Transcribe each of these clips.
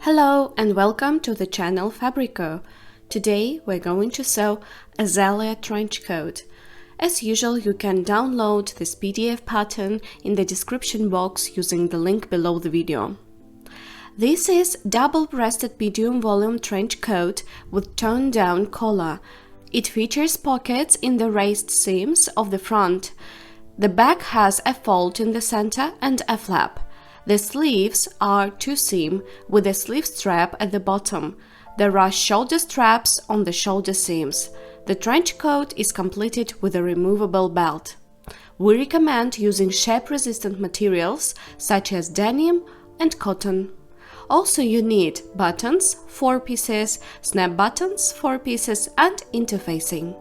Hello and welcome to the channel Fabrico. Today we're going to sew Azalea trench coat. As usual, you can download this PDF pattern in the description box using the link below the video. This is double-breasted medium volume trench coat with toned-down collar. It features pockets in the raised seams of the front. The back has a fold in the center and a flap. The sleeves are two-seam with a sleeve strap at the bottom. There are shoulder straps on the shoulder seams. The trench coat is completed with a removable belt. We recommend using shape-resistant materials such as denim and cotton. Also, you need buttons, 4 pieces, snap buttons, 4 pieces, and interfacing.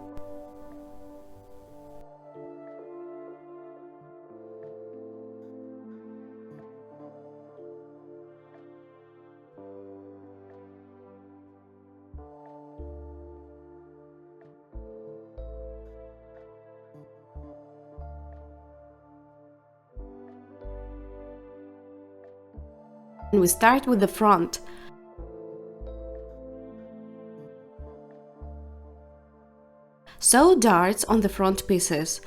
We start with the front. Sew darts on the front pieces.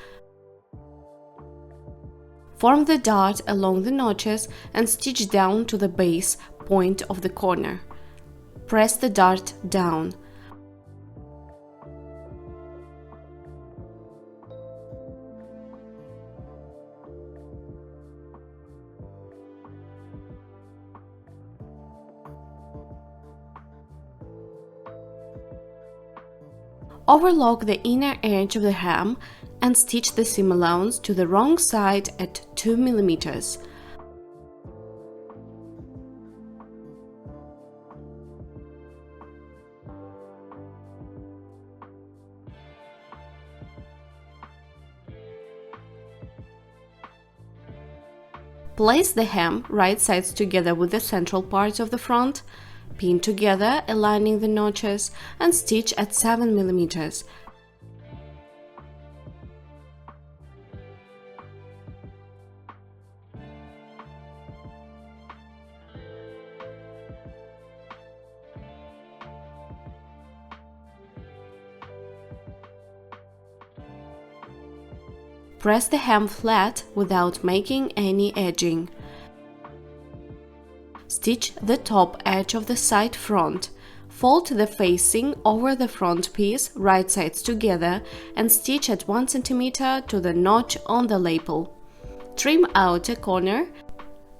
Form the dart along the notches and stitch down to the base point of the corner. Press the dart down. Overlock the inner edge of the hem and stitch the seam allowance to the wrong side at 2 mm. Place the hem right sides together with the central part of the front. Pin together, aligning the notches, and stitch at 7 mm. Press the hem flat without making any edging. Stitch the top edge of the side front. Fold the facing over the front piece, right sides together, and stitch at 1 cm to the notch on the lapel. Trim outer corner,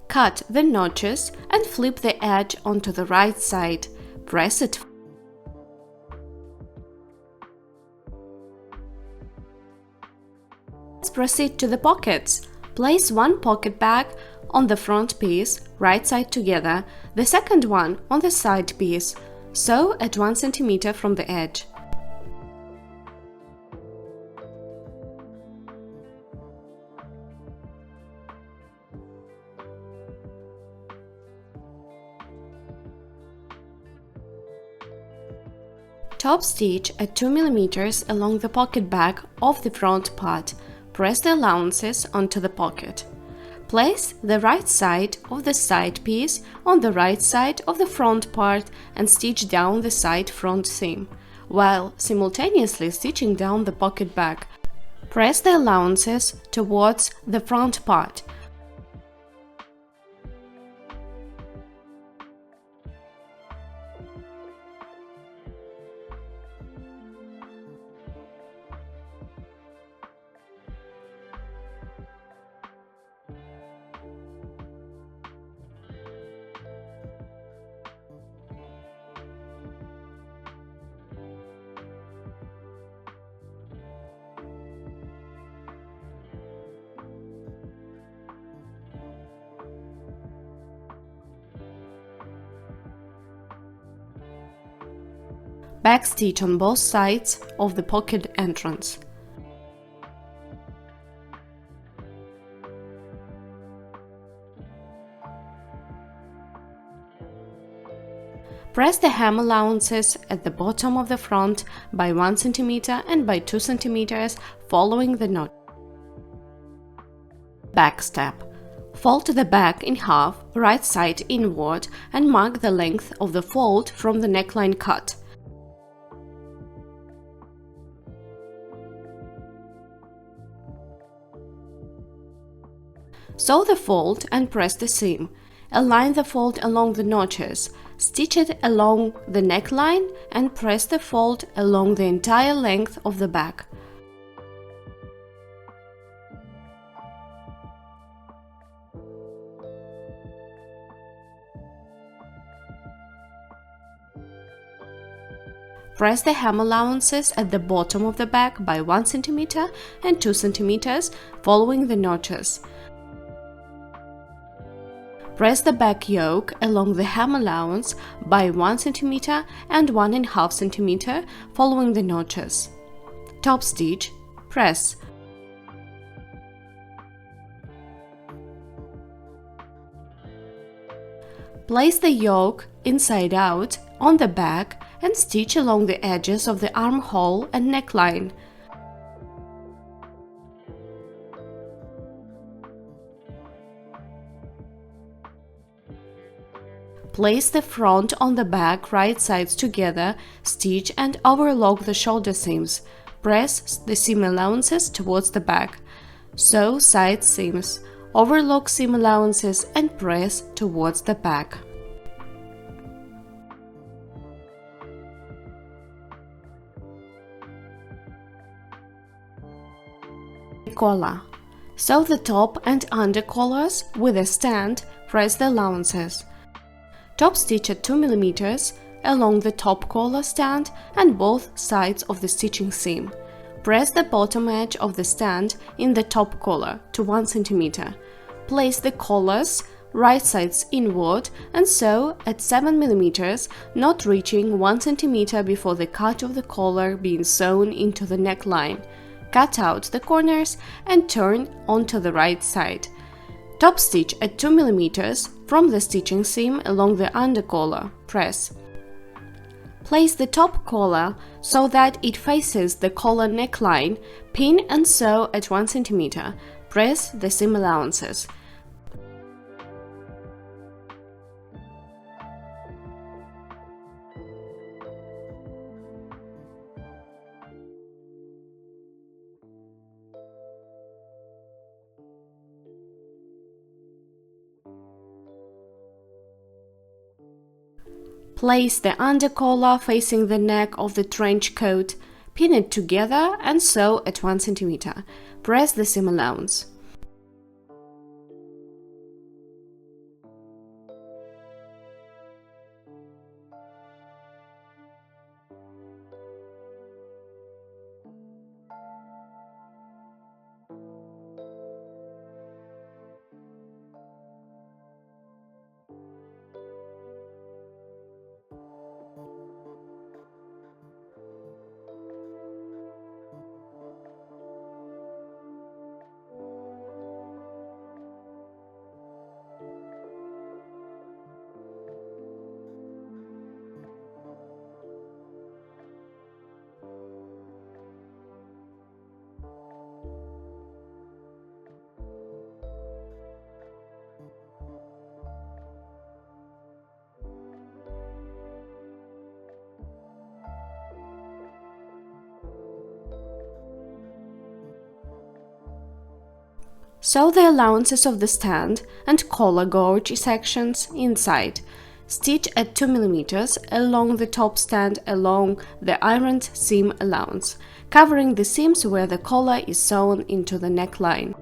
cut the notches, and flip the edge onto the right side. Press it. Let's proceed to the pockets. Place one pocket bag on the front piece, right side together, the second one on the side piece. Sew at 1 cm from the edge. Top stitch at 2 mm along the pocket bag of the front part. Press the allowances onto the pocket. Place the right side of the side piece on the right side of the front part and stitch down the side front seam, while simultaneously stitching down the pocket bag. Press the allowances towards the front part. Backstitch on both sides of the pocket entrance. Press the hem allowances at the bottom of the front by 1 cm and by 2 cm following the knot. Back step. Fold the back in half, right side inward, and mark the length of the fold from the neckline cut. Sew the fold and press the seam. Align the fold along the notches, stitch it along the neckline, and press the fold along the entire length of the back. Press the hem allowances at the bottom of the back by 1 cm and 2 cm, following the notches. Press the back yoke along the hem allowance by 1 cm and 1.5 cm, following the notches. Top stitch, press. Place the yoke inside out on the back and stitch along the edges of the armhole and neckline. Place the front on the back right sides together, stitch and overlock the shoulder seams. Press the seam allowances towards the back. Sew side seams. Overlock seam allowances and press towards the back. Collar. Sew the top and under collars with a stand, press the allowances. Top stitch at 2 mm along the top collar stand and both sides of the stitching seam. Press the bottom edge of the stand in the top collar to 1 cm. Place the collars right sides inward and sew at 7 mm, not reaching 1 cm before the cut of the collar being sewn into the neckline. Cut out the corners and turn onto the right side. Top stitch at 2 mm from the stitching seam along the undercollar. Press. Place the top collar so that it faces the collar neckline. Pin and sew at 1 cm. Press the seam allowances. Place the undercollar facing the neck of the trench coat, pin it together and sew at 1 cm. Press the seam allowance. Sew the allowances of the stand and collar gauge sections inside. Stitch at 2 mm along the top stand along the ironed seam allowance, covering the seams where the collar is sewn into the neckline.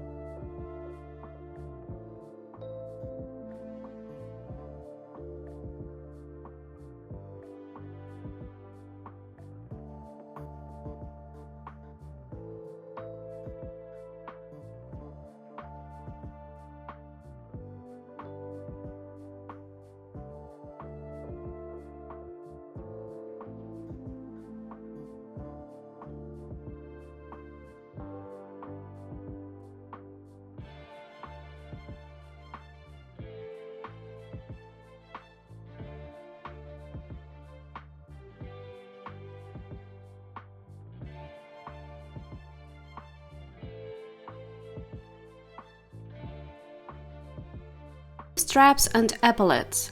straps and epaulettes.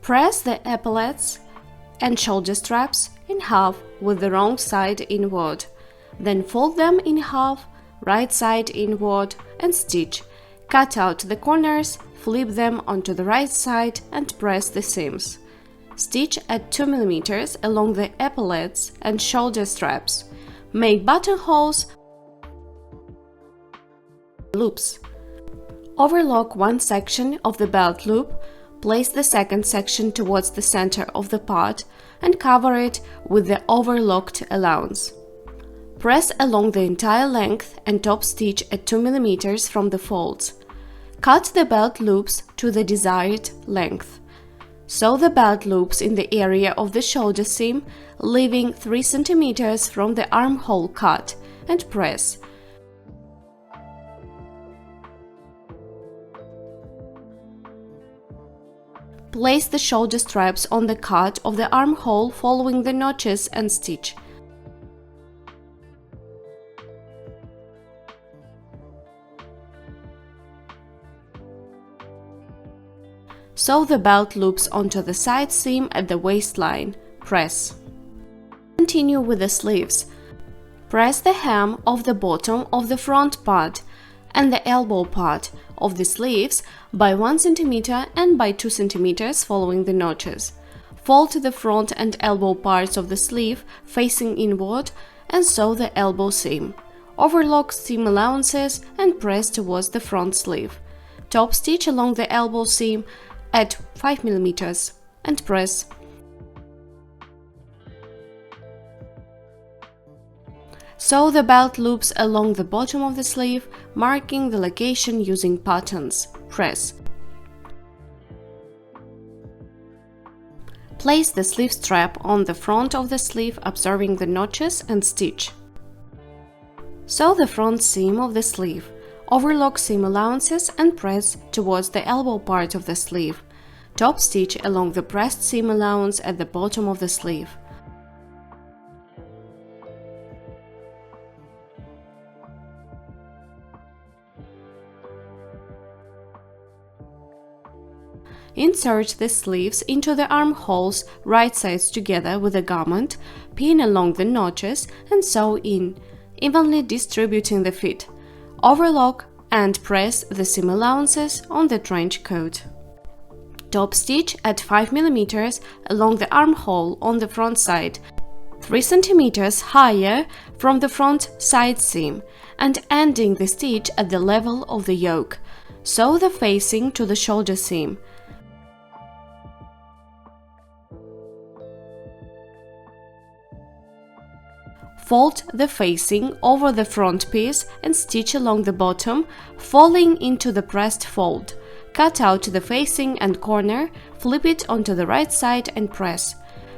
Press the epaulettes and shoulder straps in half with the wrong side inward. Then fold them in half, right side inward, and stitch. Cut out the corners, flip them onto the right side and press the seams. Stitch at 2 mm along the epaulettes and shoulder straps. Make buttonholes, loops. Overlock one section of the belt loop, place the second section towards the center of the part and cover it with the overlocked allowance. Press along the entire length and top stitch at 2 mm from the folds. Cut the belt loops to the desired length. Sew the belt loops in the area of the shoulder seam, leaving 3 cm from the armhole cut, and press. Place the shoulder straps on the cut of the armhole following the notches and stitch. Sew the belt loops onto the side seam at the waistline. Press. Continue with the sleeves. Press the hem of the bottom of the front part and the elbow part of the sleeves by 1 cm and by 2 cm following the notches. Fold the front and elbow parts of the sleeve facing inward and sew the elbow seam. Overlock seam allowances and press towards the front sleeve. Top stitch along the elbow seam at 5 mm and press. Sew the belt loops along the bottom of the sleeve, marking the location using patterns. Press. Place the sleeve strap on the front of the sleeve, observing the notches, and stitch. Sew the front seam of the sleeve. Overlock seam allowances and press towards the elbow part of the sleeve. Top stitch along the pressed seam allowance at the bottom of the sleeve. Insert the sleeves into the armholes right sides together with the garment, pin along the notches and sew in, evenly distributing the fit. Overlock and press the seam allowances on the trench coat. Top stitch at 5 mm along the armhole on the front side, 3 cm higher from the front side seam, and ending the stitch at the level of the yoke. Sew the facing to the shoulder seam. Fold the facing over the front piece and stitch along the bottom, falling into the pressed fold. Cut out the facing and corner, flip it onto the right side and press.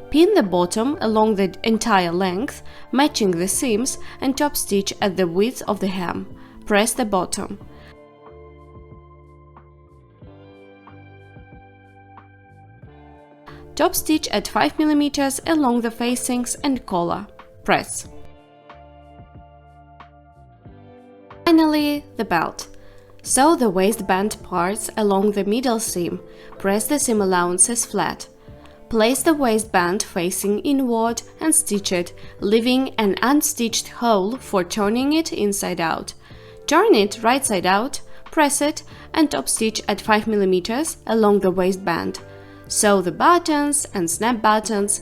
Pin the bottom along the entire length, matching the seams, and top stitch at the width of the hem. Press the bottom. Top stitch at 5 mm along the facings and collar. Press. Finally, the belt. Sew the waistband parts along the middle seam. Press the seam allowances flat. Place the waistband facing inward and stitch it, leaving an unstitched hole for turning it inside out. Turn it right side out, press it, and top stitch at 5 mm along the waistband. Sew the buttons and snap buttons